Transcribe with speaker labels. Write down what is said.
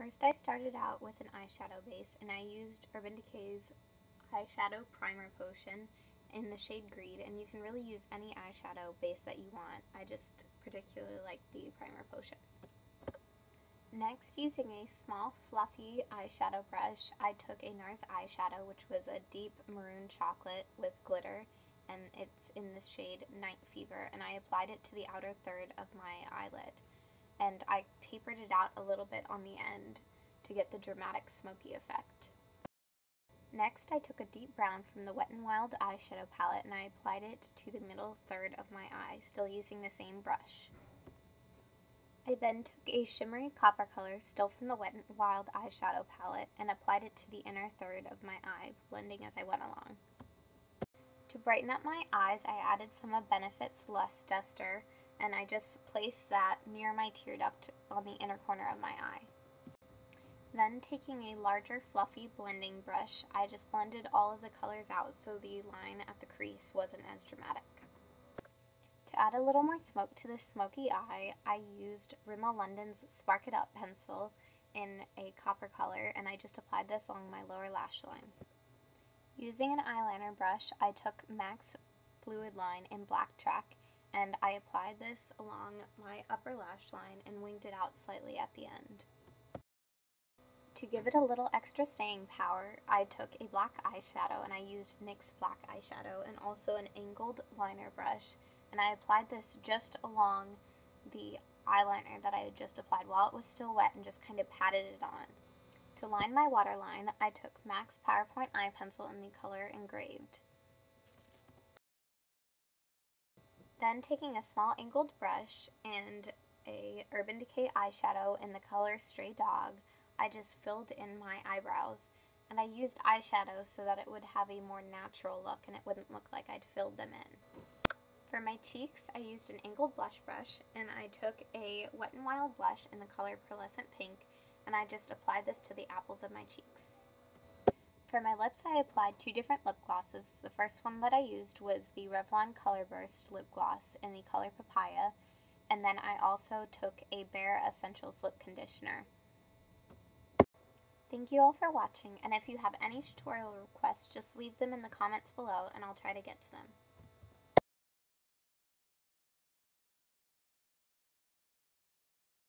Speaker 1: First I started out with an eyeshadow base and I used Urban Decay's eyeshadow primer potion in the shade Greed, and you can really use any eyeshadow base that you want. I just particularly like the primer potion. Next, using a small fluffy eyeshadow brush, I took a NARS eyeshadow, which was a deep maroon chocolate with glitter, and it's in the shade Night Fever, and I applied it to the outer third of my eyelid. And I tapered it out a little bit on the end to get the dramatic smoky effect. Next, I took a deep brown from the Wet n Wild eyeshadow palette and I applied it to the middle third of my eye, still using the same brush. I then took a shimmery copper color, still from the Wet n Wild eyeshadow palette, and applied it to the inner third of my eye, blending as I went along. To brighten up my eyes, I added some of Benefit's Lust Duster, and I just placed that near my tear duct on the inner corner of my eye. Then, taking a larger fluffy blending brush, I just blended all of the colors out so the line at the crease wasn't as dramatic. To add a little more smoke to this smoky eye, I used Rimmel London's Spark It Up pencil in a copper color, and I just applied this along my lower lash line. Using an eyeliner brush, I took MAC's Fluid Line in Black Track, and I applied this along my upper lash line and winged it out slightly at the end. To give it a little extra staying power, I took a black eyeshadow and I used NYX black eyeshadow and also an angled liner brush, and I applied this just along the eyeliner that I had just applied while it was still wet and just kind of patted it on. To line my waterline, I took MAC's PowerPoint eye pencil in the color Engraved. Then, taking a small angled brush and a Urban Decay eyeshadow in the color Stray Dog, I just filled in my eyebrows, and I used eyeshadow so that it would have a more natural look and it wouldn't look like I'd filled them in. For my cheeks, I used an angled blush brush, and I took a Wet n Wild blush in the color Pearlescent Pink, and I just applied this to the apples of my cheeks. For my lips, I applied two different lip glosses. The first one that I used was the Revlon Color Burst lip gloss in the color Papaya, and then I also took a Bare Essentials lip conditioner. Thank you all for watching, and if you have any tutorial requests, just leave them in the comments below and I'll try to get to them.